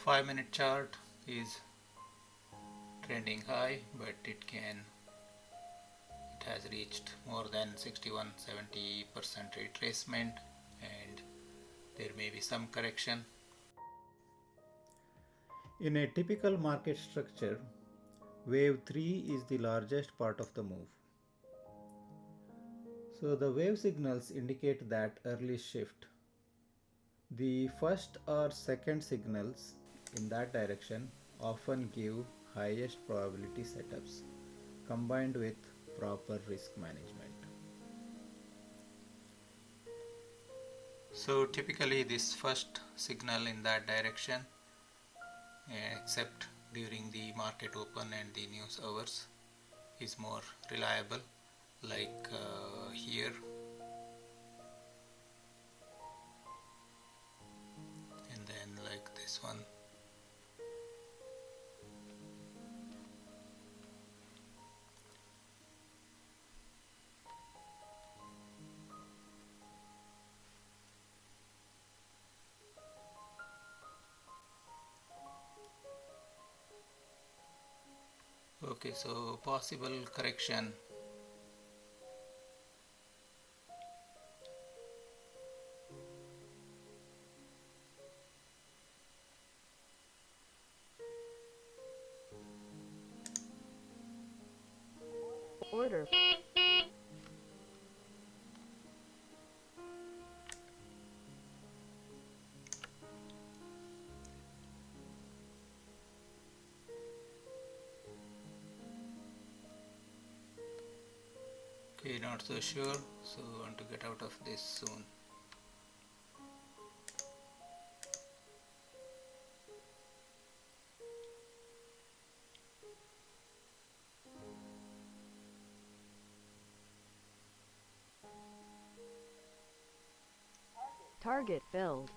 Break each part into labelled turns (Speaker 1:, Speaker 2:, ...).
Speaker 1: 5-minute chart is trending high, but it has reached more than 61-70% retracement, and there may be some correction. In a typical market structure, wave 3 is the largest part of the move. So the wave signals indicate that early shift. The first or second signals in that direction often give highest probability setups combined with proper risk management. So typically this first signal in that direction, except during the market open and the news hours, is more reliable, like here, and then like this one. Okay, so possible correction.
Speaker 2: Order.
Speaker 1: Okay, not so sure, so I want to get out of this soon.
Speaker 2: Target filled.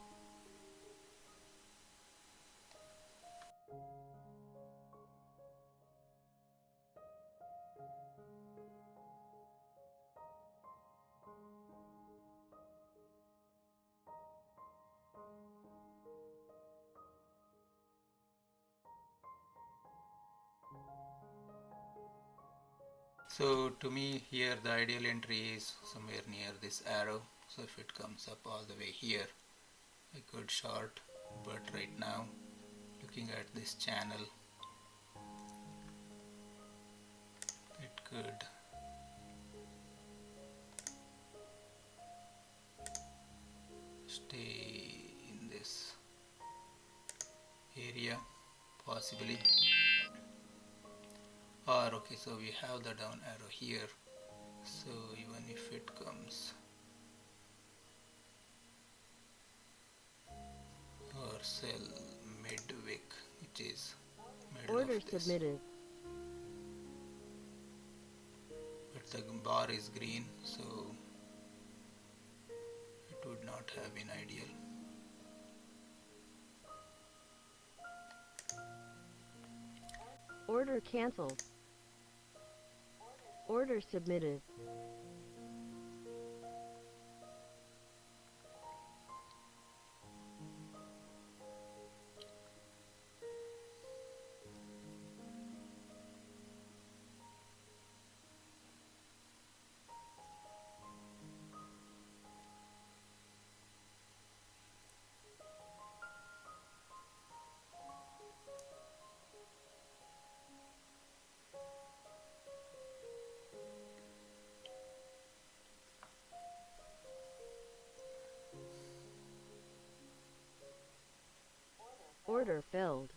Speaker 1: So to me here the ideal entry is somewhere near this arrow. So if it comes up all the way here, I could short, but right now looking at this channel, it could stay in this area possibly. Or okay, so we have the down arrow here, so even if it comes or sell midwick, which is middle
Speaker 2: Order
Speaker 1: of this,
Speaker 2: submitted.
Speaker 1: but the bar is green, so it would not have been ideal.
Speaker 2: Order cancelled. Order submitted. Order filled.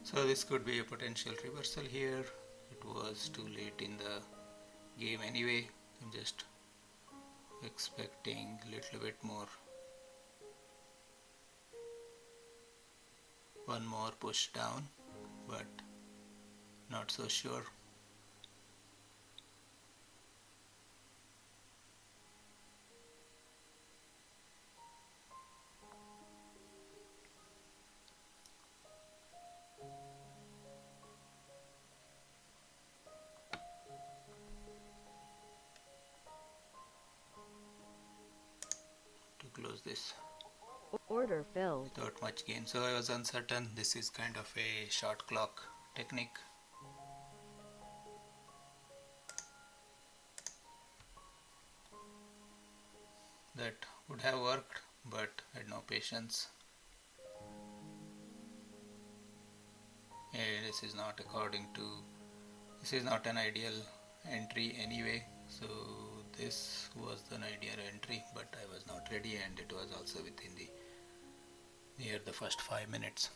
Speaker 1: So this could be a potential reversal here. It was too late in the game anyway. I'm just expecting a little bit more. One more push down, but not so sure. close this
Speaker 2: Order filled.
Speaker 1: without much gain. So I was uncertain. This is kind of a short clock technique. That would have worked, but I had no patience. This is not this is not an ideal entry anyway. So this was an ideal entry, but I was not ready, and it was also within the near the first 5 minutes.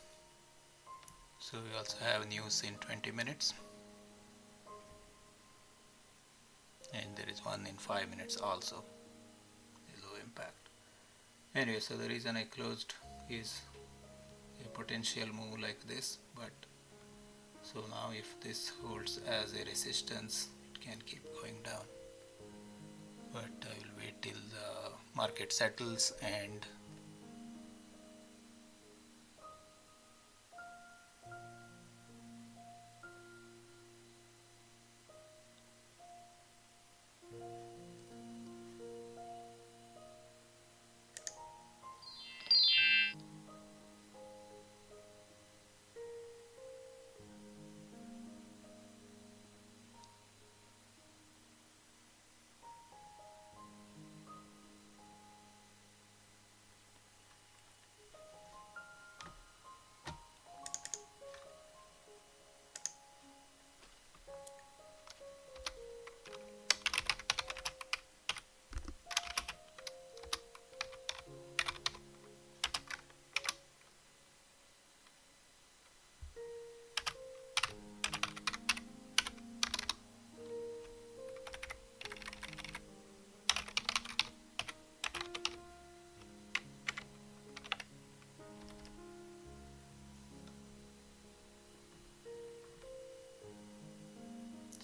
Speaker 1: So we also have news in 20 minutes, and there is one in 5 minutes also, low impact. Anyway, so the reason I closed is a potential move like this, but so now if this holds as a resistance, it can keep going down, but I will wait till the market settles and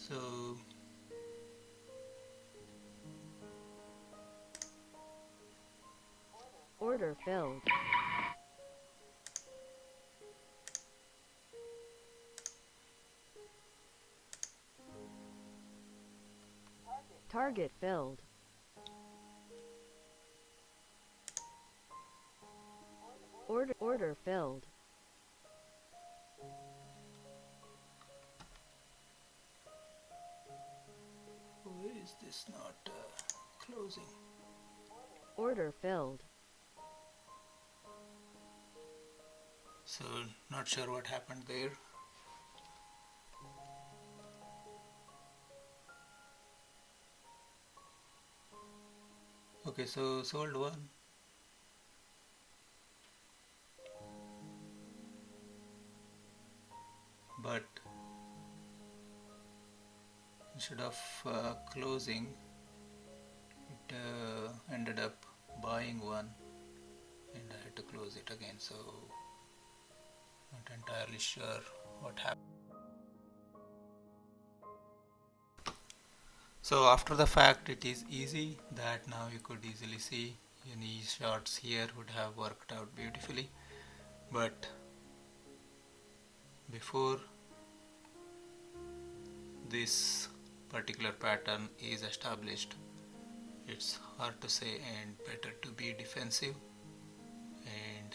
Speaker 1: so
Speaker 2: Order filled. Target filled. Order filled.
Speaker 1: why is this not closing?
Speaker 2: Order filled.
Speaker 1: So not sure what happened there. Okay, so sold one, but instead of closing, it ended up buying one, and I had to close it again. So not entirely sure what happened. So after the fact, it is easy that now you could easily see any shots here would have worked out beautifully, but before this particular pattern is established, it's hard to say and better to be defensive, and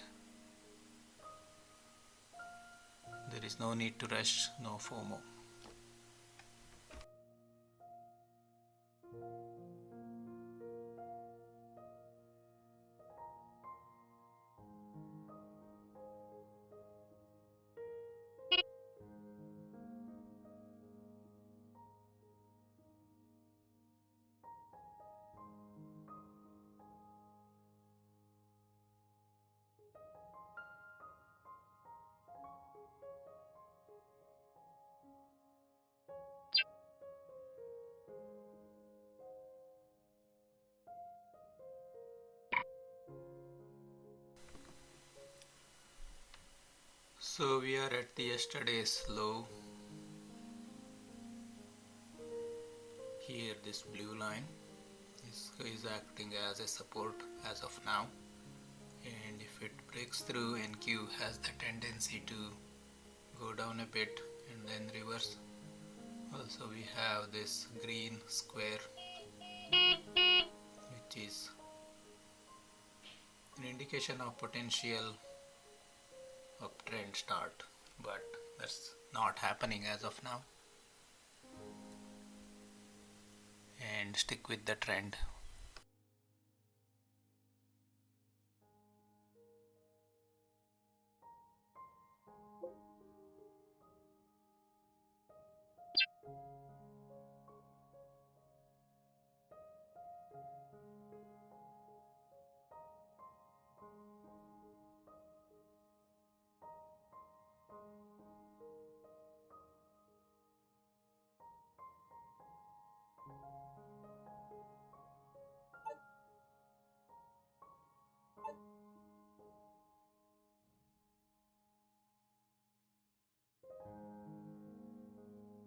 Speaker 1: there is no need to rush, no FOMO. So we are at the yesterday's low. Here this blue line is acting as a support as of now, and if it breaks through, NQ has the tendency to go down a bit and then reverse. Also we have this green square which is indication of potential uptrend start, but that's not happening as of now. And stick with the trend.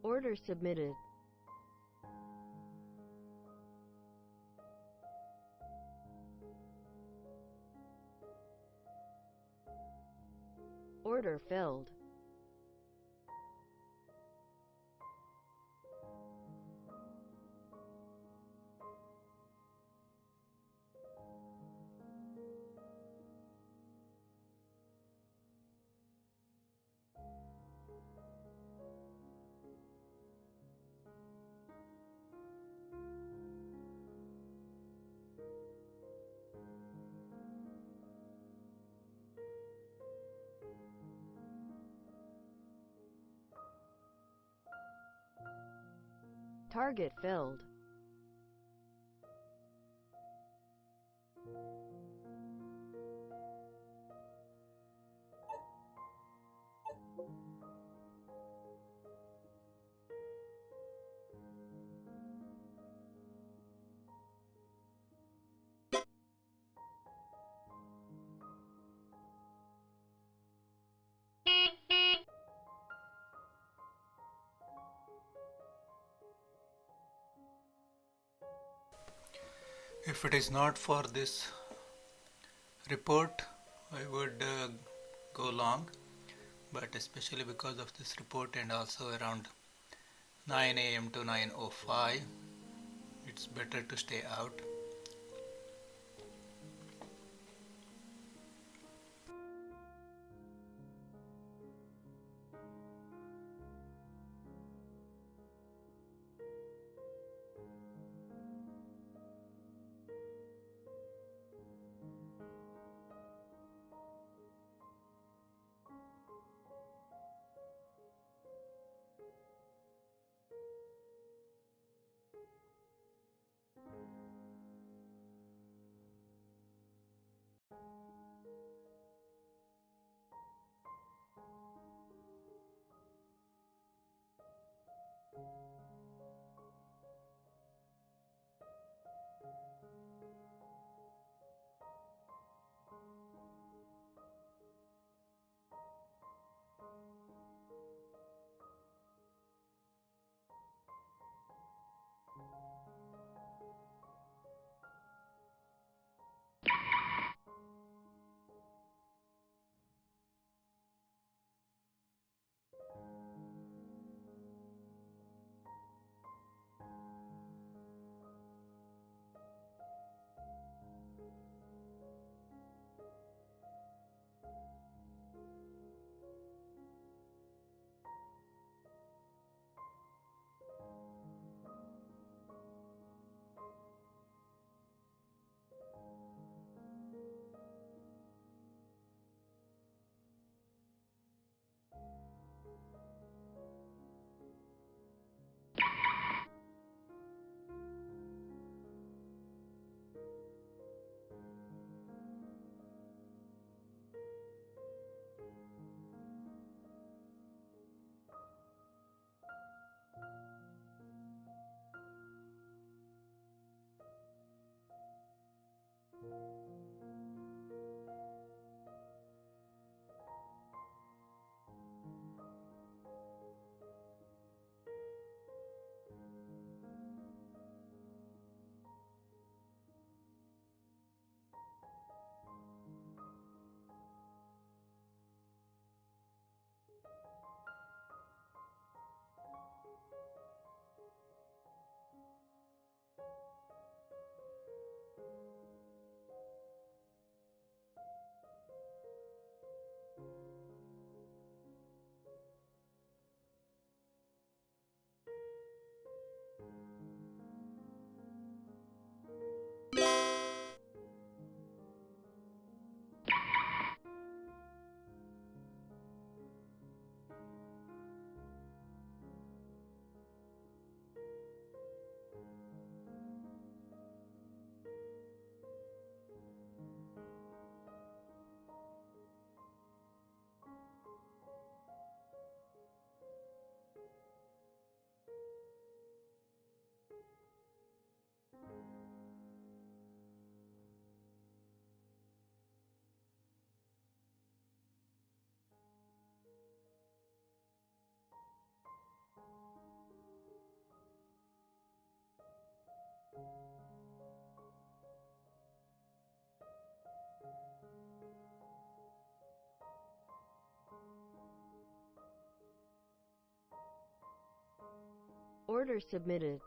Speaker 2: Order submitted. Order filled. Target filled.
Speaker 1: If it is not for this report, I would go long, but especially because of this report and also around 9 a.m. to 9:05, it's better to stay out.
Speaker 2: Order submitted.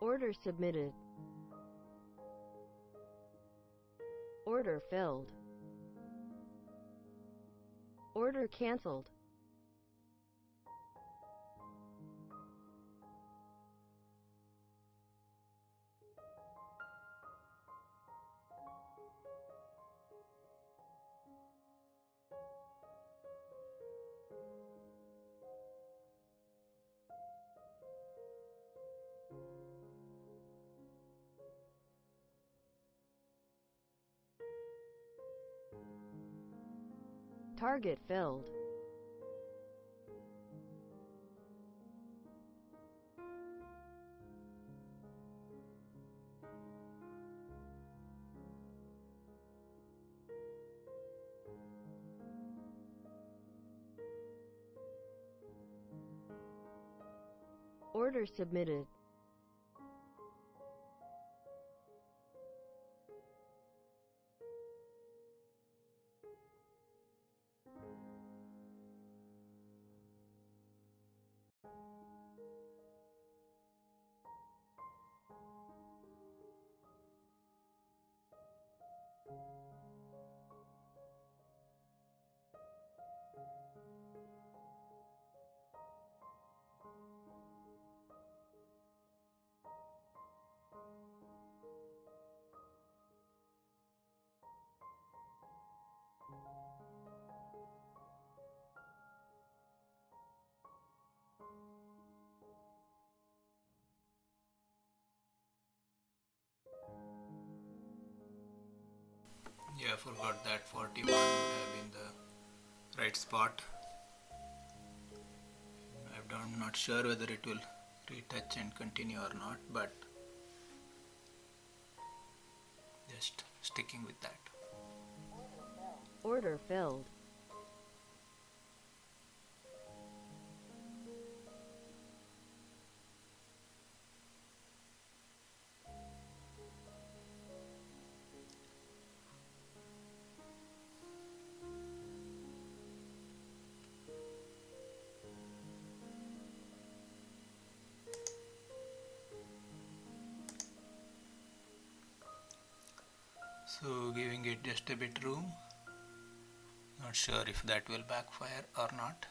Speaker 2: Order submitted. Order filled. Order canceled. Target filled. Order submitted.
Speaker 1: Yeah, I forgot that 41 would have been the right spot. I'm not sure whether it will retouch and continue or not, but just sticking with that.
Speaker 2: Order filled.
Speaker 1: So giving it just a bit room. Not sure if that will backfire or not.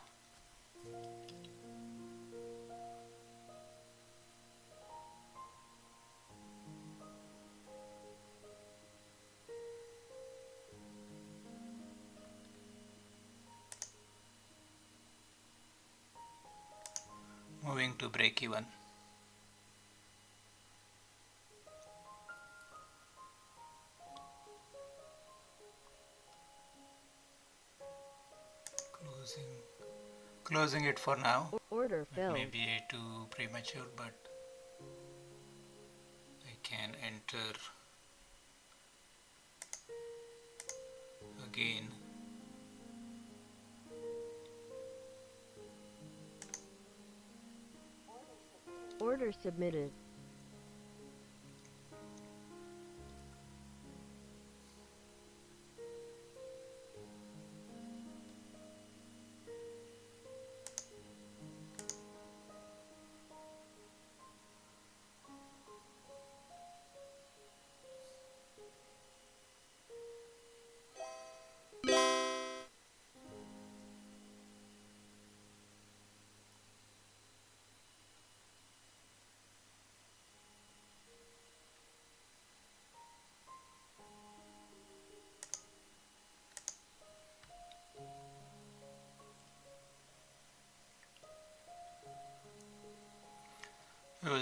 Speaker 1: Moving to break even. Closing it for now.
Speaker 2: Order
Speaker 1: It
Speaker 2: filled.
Speaker 1: may be too premature, but I can enter again.
Speaker 2: Order submitted.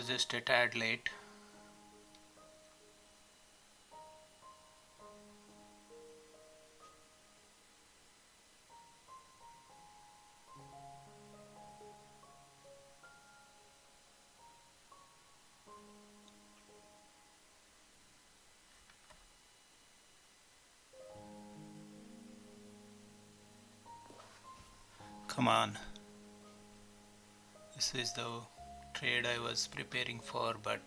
Speaker 1: was just a tad late. Come on. This is the trade I was preparing for, but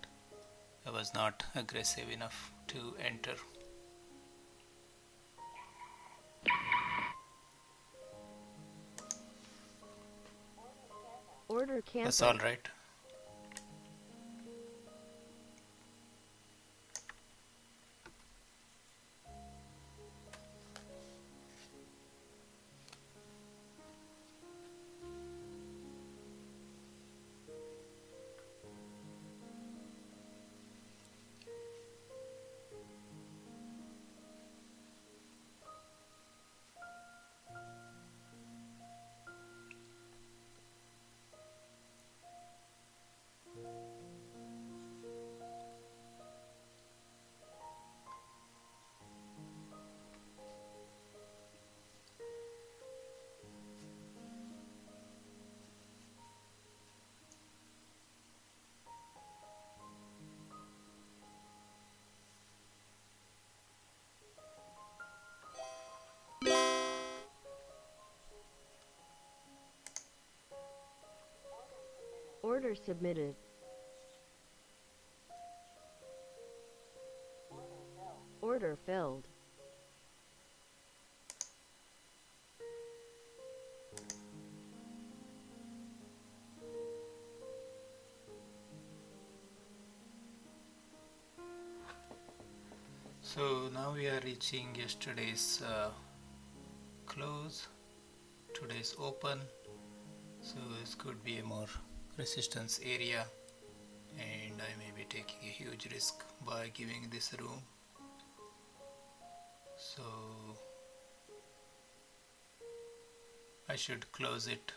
Speaker 1: I was not aggressive enough to enter.
Speaker 2: Order
Speaker 1: That's
Speaker 2: canceled.
Speaker 1: alright.
Speaker 2: Order submitted. Order filled.
Speaker 1: So now we are reaching yesterday's close, today's open. So this could be a more resistance area, and I may be taking a huge risk by giving this room. So I should close it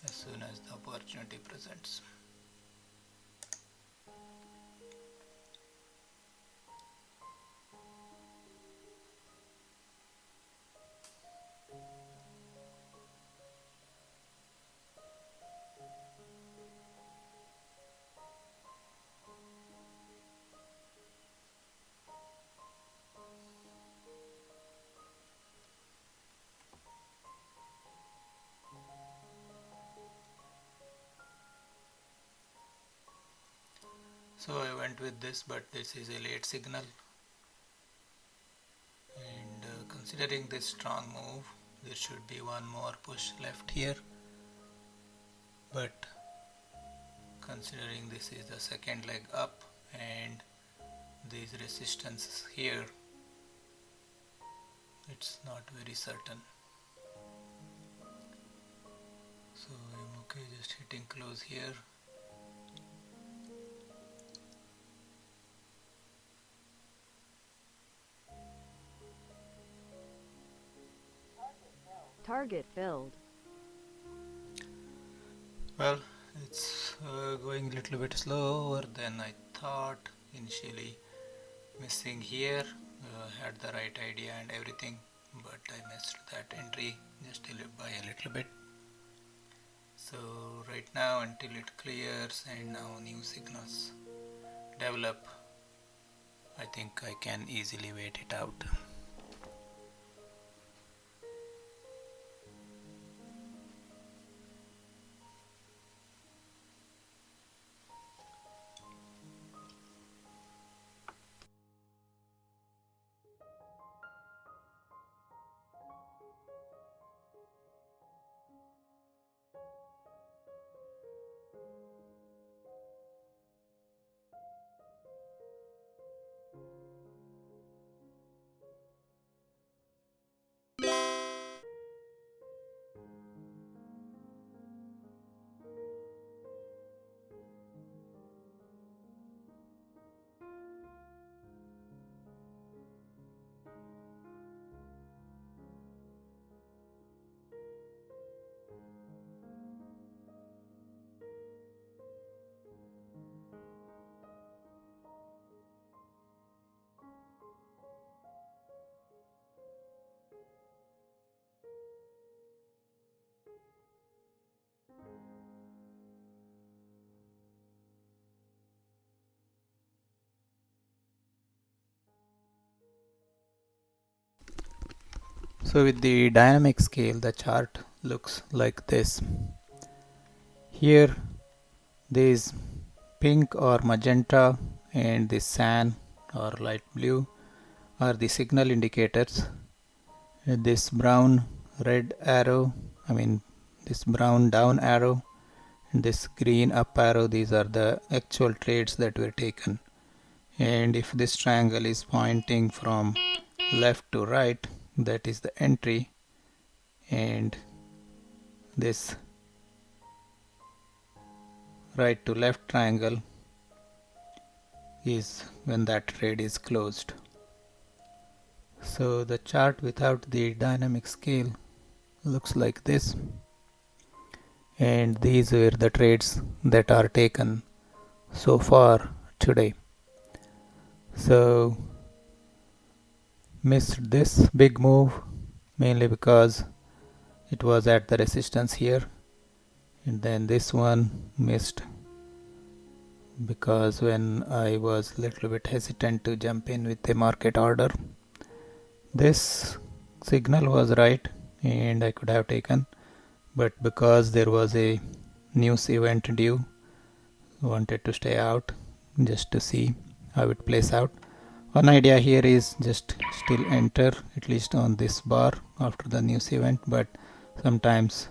Speaker 1: as soon as the opportunity presents. So I went with this, but this is a late signal, and considering this strong move, there should be one more push left here, but considering this is the second leg up and these resistances here, it's not very certain. So I'm okay just hitting close here.
Speaker 2: Target filled.
Speaker 1: Well, it's going a little bit slower than I thought initially. Missing here, had the right idea and everything, but I missed that entry just by a little bit. So right now, until it clears and now new signals develop, I think I can easily wait it out. So with the dynamic scale, the chart looks like this. Here this pink or magenta and the cyan or light blue are the signal indicators. This brown red arrow, this brown down arrow, and this green up arrow, these are the actual trades that were taken. And if this triangle is pointing from left to right, that is the entry, and this right to left triangle is when that trade is closed. So the chart without the dynamic scale looks like this, and these were the trades that are taken so far today. So missed this big move mainly because it was at the resistance here, and then this one missed because when I was little bit hesitant to jump in with a market order. This signal was right and I could have taken, but because there was a news event due, wanted to stay out just to see how it plays out. One idea here is just still enter at least on this bar after the news event, but sometimes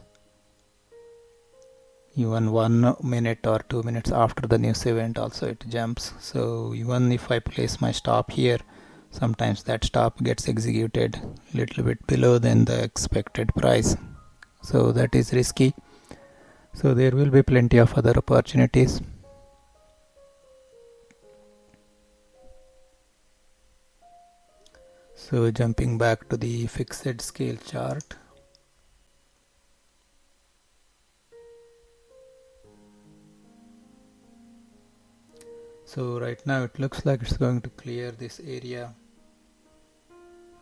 Speaker 1: even 1 minute or 2 minutes after the news event also it jumps. So even if I place my stop here, sometimes that stop gets executed a little bit below than the expected price, so that is risky. So there will be plenty of other opportunities. So jumping back to the fixed scale chart, so right now it looks like it's going to clear this area,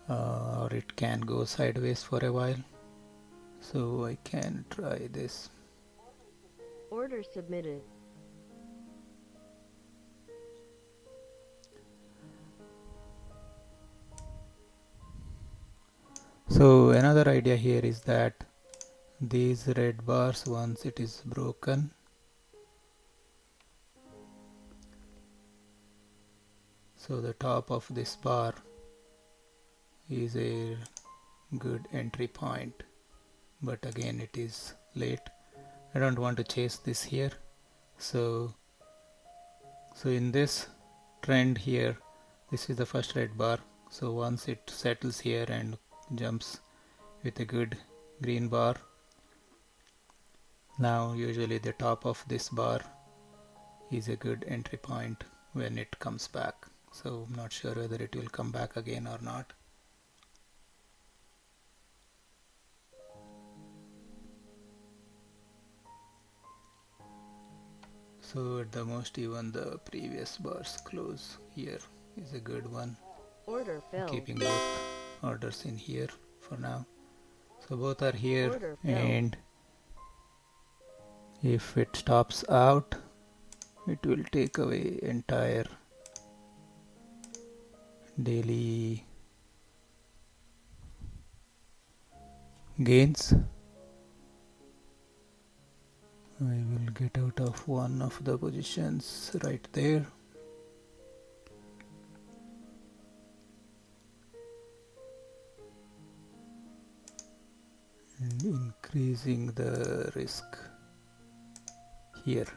Speaker 1: or it can go sideways for a while. So I can try this.
Speaker 2: Order submitted.
Speaker 1: So another idea here is that these red bars, once it is broken, so the top of this bar is a good entry point, but again it is late. I don't want to chase this here. So in this trend here, this is the first red bar. So once it settles here and jumps with a good green bar, now usually the top of this bar is a good entry point when it comes back. So I'm not sure whether it will come back again or not. So at the most, even the previous bar's close here is a good one.
Speaker 2: Order filled.
Speaker 1: Keeping both orders in here for now. So both are here,
Speaker 2: Order filled.
Speaker 1: and if it stops out, it will take away entire daily gains. I will get out of one of the positions right there. And increasing the risk here.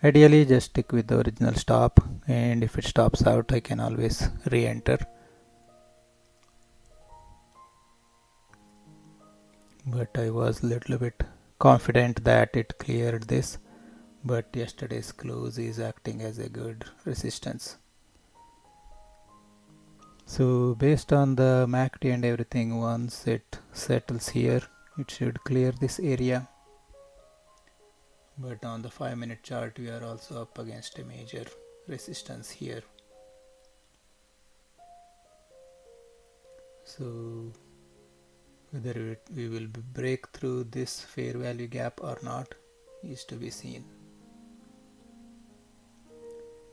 Speaker 1: Ideally just stick with the original stop, and if it stops out I can always re-enter. But I was a little bit confident that it cleared this, but yesterday's close is acting as a good resistance. So based on the MACD and everything, once it settles here, it should clear this area. But on the 5-minute chart, we are also up against a major resistance here. So whether we will break through this fair value gap or not is to be seen.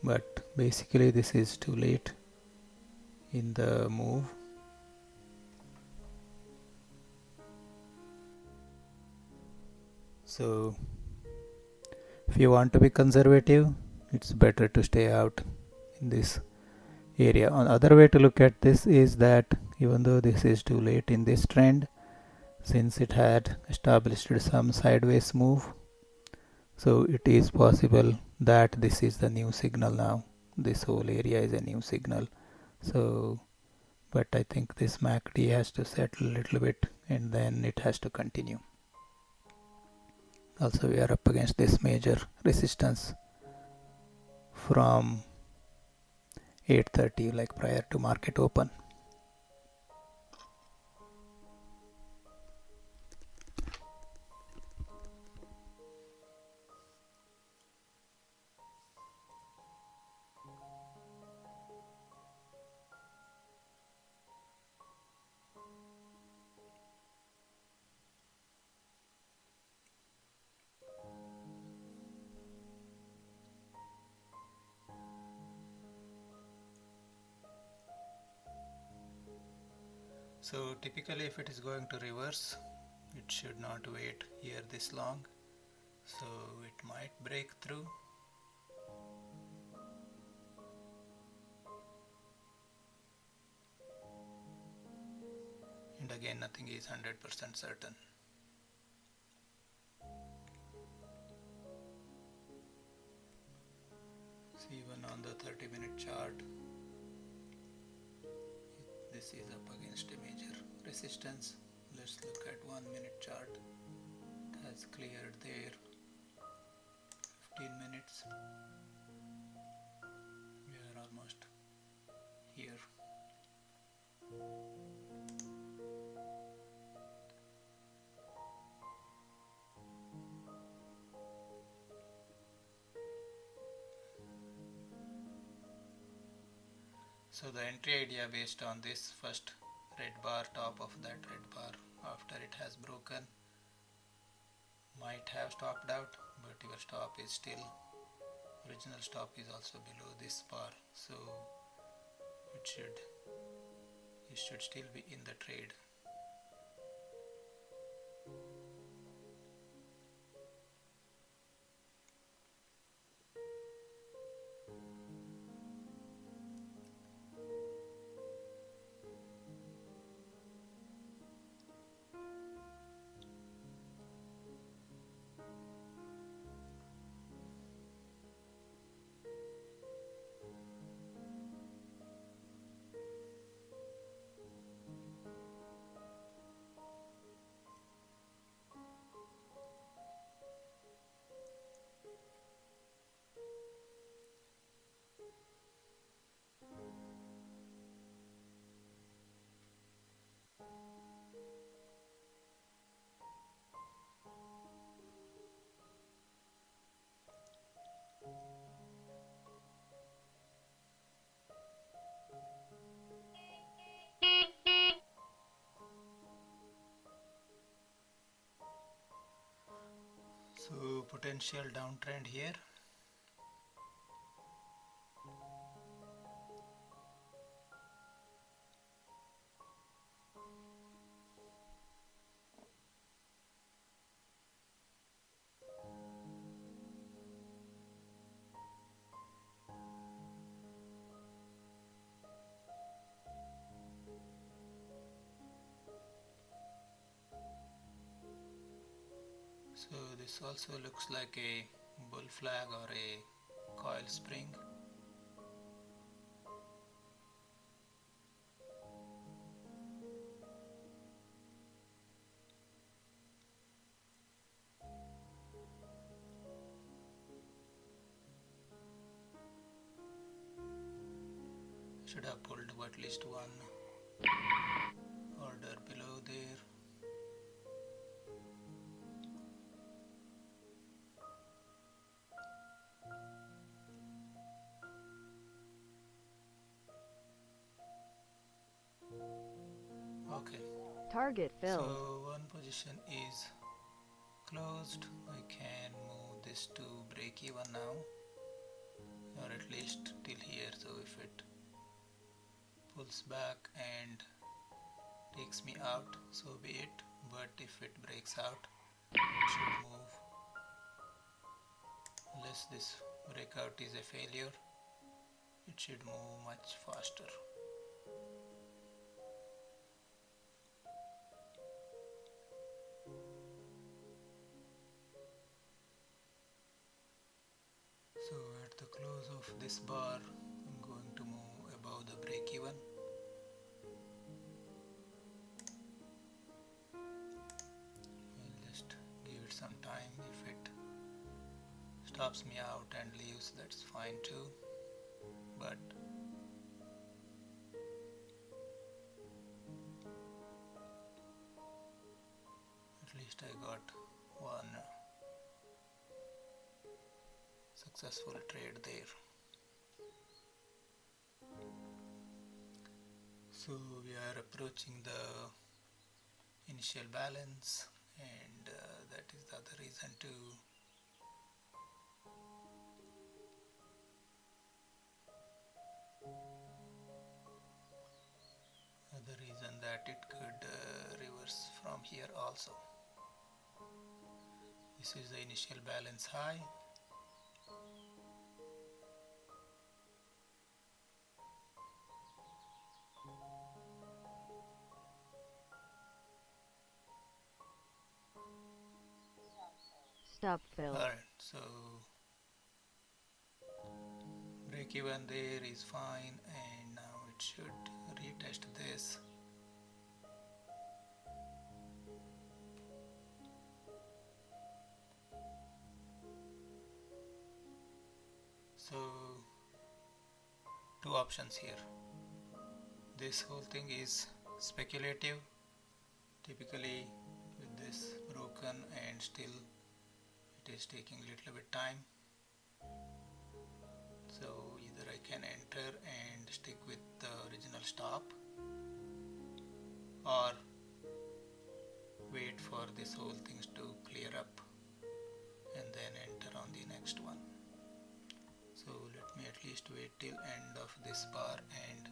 Speaker 1: But basically this is too late in the move. So if you want to be conservative, it's better to stay out in this area. Another way to look at this is that even though this is too late in this trend, since it had established some sideways move, so it is possible that this is the new signal now. This whole area is a new signal. So, but I think this MACD has to settle a little bit and then it has to continue. Also, we are up against this major resistance from 8:30, like prior to market open. So typically if it is going to reverse, it should not wait here this long. So it might break through. And again, nothing is 100% certain. See, even on the 30-minute chart, this is up against a major resistance. Let's look at 1-minute chart. It has cleared there. 15 minutes. We are almost here. So the entry idea based on this first red bar, top of that red bar, after it has broken, might have stopped out, but your stop is still, original stop is also below this bar, so you should still be in the trade. So potential downtrend here. So this also looks like a bull flag or a coil spring. Should have pulled at least one order below there. Okay.
Speaker 2: Target filled.
Speaker 1: So one position is closed. I can move this to break even now, or at least till here. So if it pulls back and takes me out, so be it. But if it breaks out, it should move unless this breakout is a failure, it should move much faster. So at the close of this bar, I'm going to move above the break even. I'll just give it some time. If it stops me out and leaves, that's fine too. But at least I got one successful trade there. So we are approaching the initial balance, and that is the other reason to that it could reverse from here also. This is the initial balance high.
Speaker 2: Stop fill.
Speaker 1: Alright, so break even there is fine, and now it should retest this. So two options here. This whole thing is speculative. Typically with this broken and still it is taking a little bit time. So either I can enter and stick with the original stop, or wait for this whole thing to clear up and then enter on the next one. So let me at least wait till end of this bar, and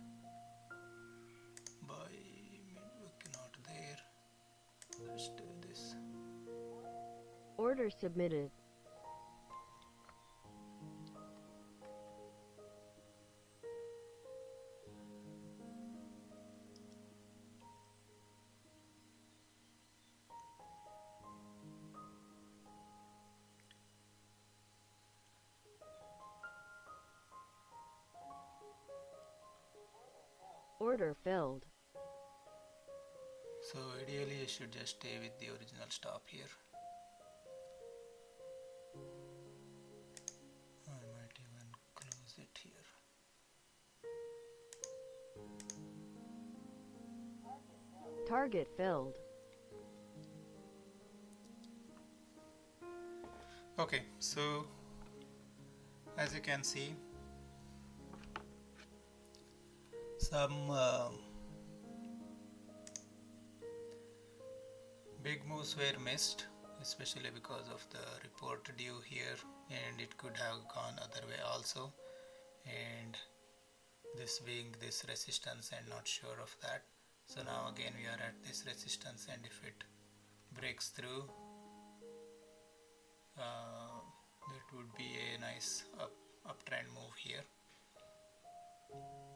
Speaker 1: by midweek not there, let's do this.
Speaker 2: Order submitted. Order filled.
Speaker 1: So ideally I should just stay with the original stop here. I might even close it here.
Speaker 2: Target filled.
Speaker 1: Okay, so as you can see, some big moves were missed, especially because of the report due here, and it could have gone other way also, and this being this resistance and not sure of that. So now again we are at this resistance, and if it breaks through, that would be a nice uptrend move here,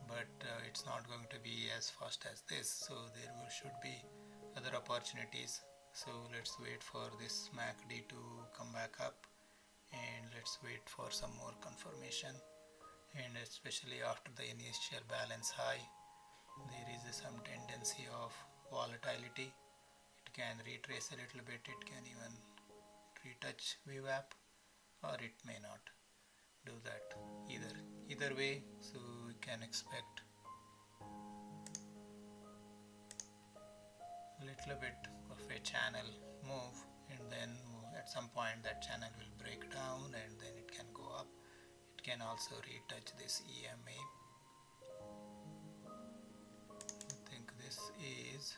Speaker 1: but it's not going to be as fast as this, so there should be other opportunities. So let's wait for this MACD to come back up, and let's wait for some more confirmation, and especially after the initial balance high there is some tendency of volatility. It can retrace a little bit, it can even retouch VWAP, or it may not do that either way. So we can expect a little bit of a channel move, and then at some point that channel will break down and then it can go up. It can also retouch this EMA. I think this is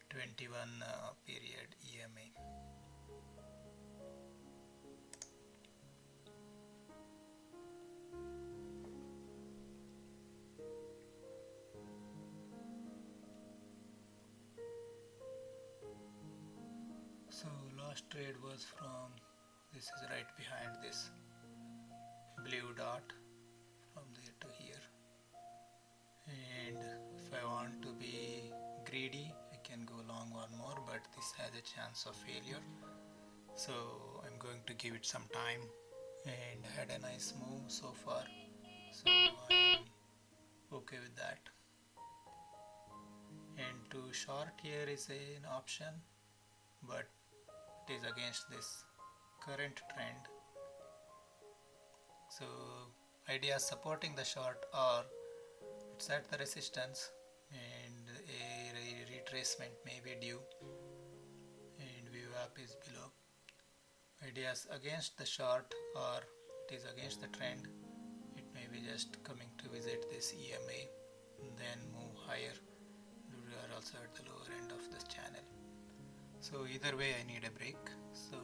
Speaker 1: 21 period EMA. last trade was from, this is right behind this blue dot, from there to here. And if I want to be greedy, I can go long one more, but this has a chance of failure, so I'm going to give it some time. And had a nice move so far, so I'm okay with that. And to short here is an option, but it is against this current trend. So idea supporting the short, or it's at the resistance and a retracement may be due, and VWAP is below. Ideas against the short, or it is against the trend, it may be just coming to visit this EMA and then move higher. We are also at the lower end of this channel, so either way I need a break, so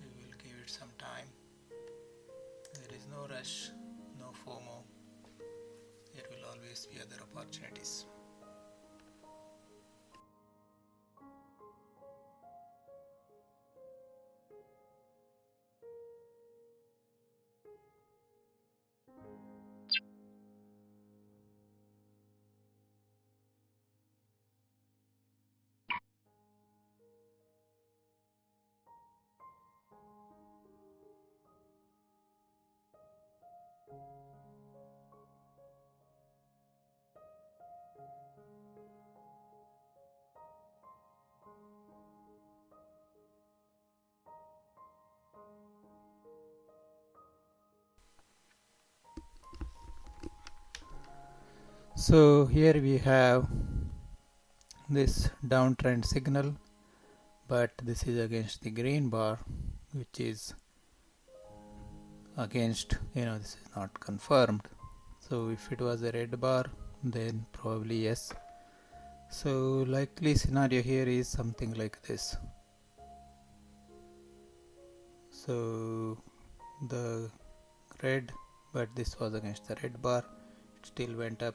Speaker 1: we will give it some time. There is no rush, no FOMO. There will always be other opportunities. So here we have this downtrend signal, but this is against the green bar, which is against, this is not confirmed. So if it was a red bar, then probably yes. So likely scenario here is something like this. So the red, but this was against the red bar, it still went up,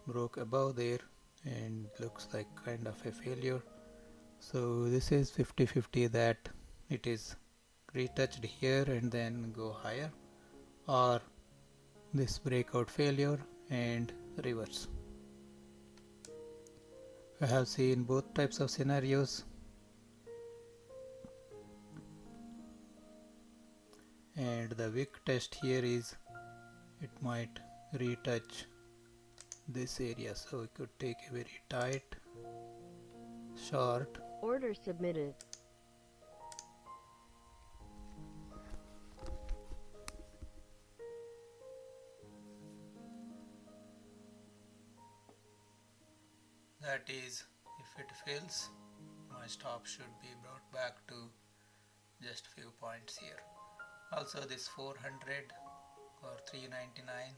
Speaker 1: broke above there, and looks like kind of a failure. So this is 50-50 that it is retouched here and then go higher, or this breakout failure and reverse. I have seen both types of scenarios, and the wick test here is it might retouch this area, so we could take a very tight short.
Speaker 2: Order submitted.
Speaker 1: That is, if it fails, my stop should be brought back to just few points here. Also this 400 or 399,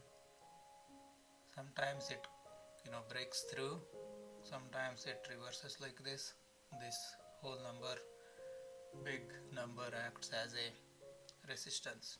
Speaker 1: sometimes it breaks through, sometimes it reverses like this. This whole number, big number, acts as a resistance.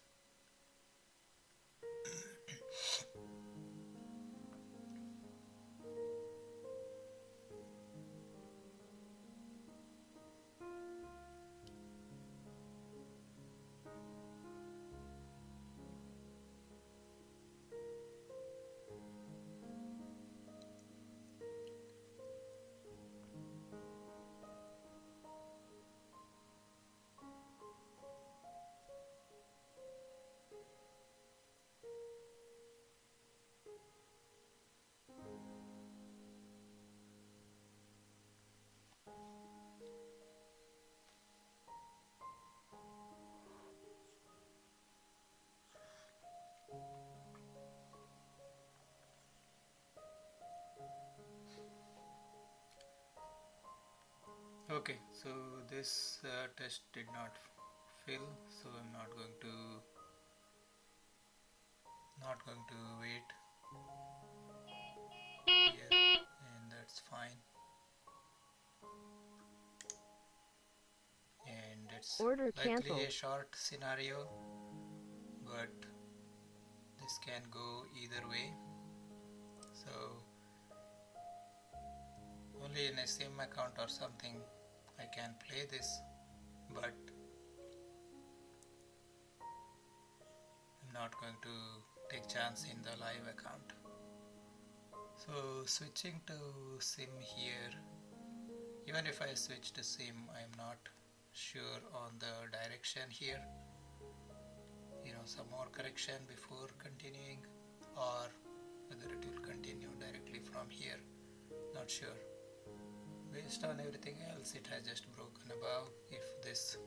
Speaker 1: Okay, so this test did not fill, so I'm not going to wait here, and that's fine. And it's
Speaker 2: Order
Speaker 1: likely
Speaker 2: canceled.
Speaker 1: a short scenario, but this can go either way. So only in a sim account or something I I can play this, but I'm not going to take chance in the live account. So switching to sim here, even if I switch to sim, I'm not sure on the direction here. Some more correction before continuing, or whether it will continue directly from here, not sure. Based on everything else, it has just broken above. If this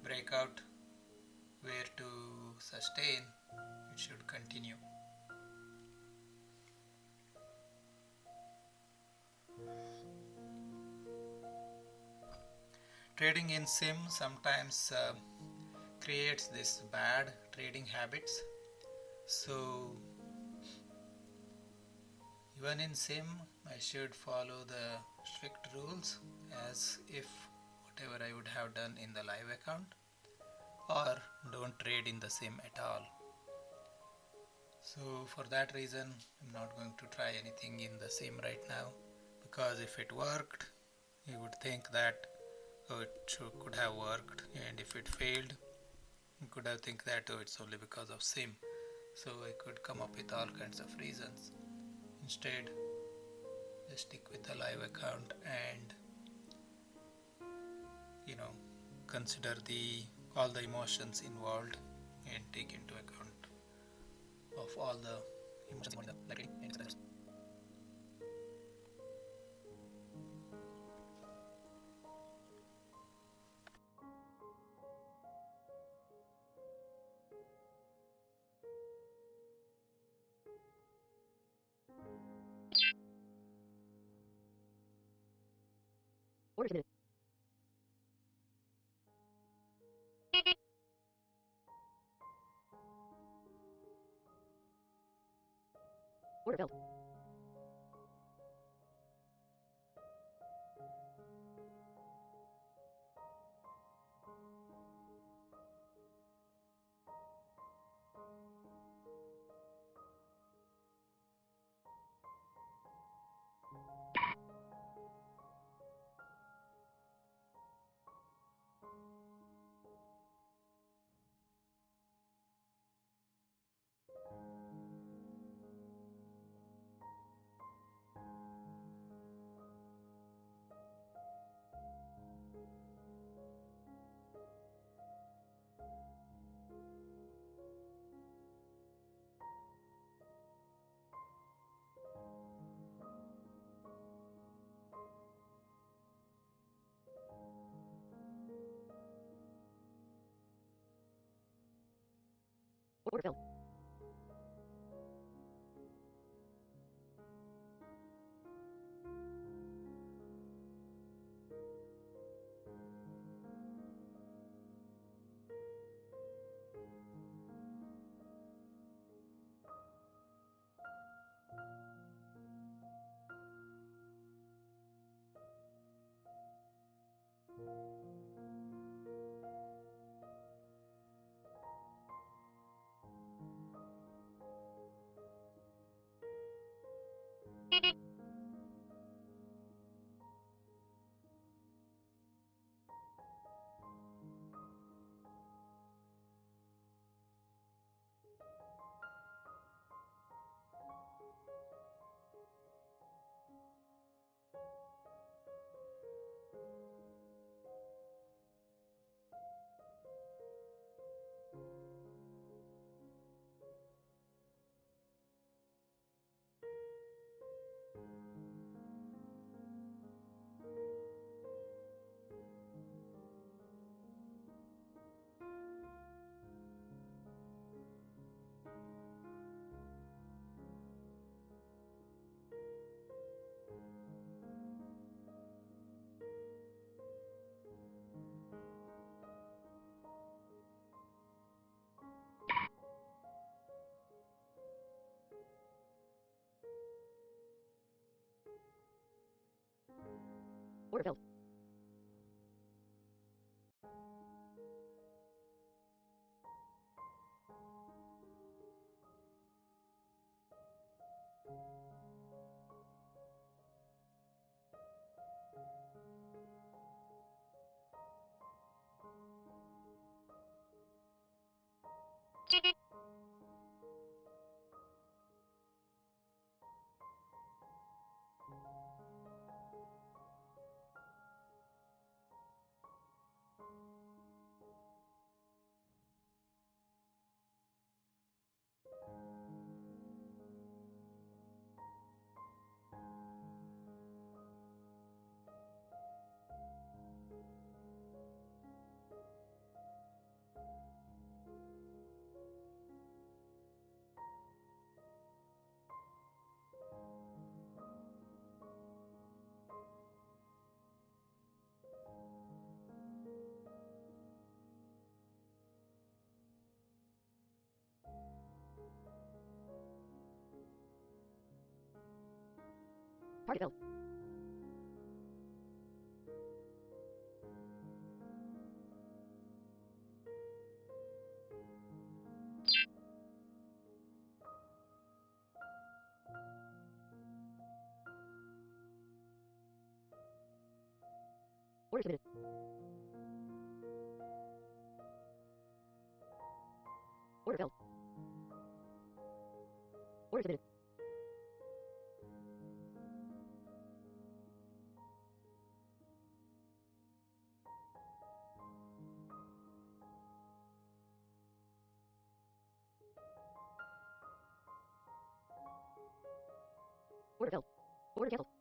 Speaker 1: breakout were to sustain, it should continue. Trading in sim sometimes creates this bad trading habits. So even in sim, I should follow the strict rules as if whatever I would have done in the live account, or don't trade in the sim at all. So for that reason, I'm not going to try anything in the sim right now, because if it worked, you would think that could have worked, and if it failed, you could have think that it's only because of sim. So I could come up with all kinds of reasons. Instead, just stick with the live account and consider all the emotions involved and take into account of all the emotions involved in the live trading and etc.
Speaker 2: Order submitted. Order filled. Order filled. Order filled. Target held. Order submitted. Order filled. Order submitted. Order filled. Order canceled.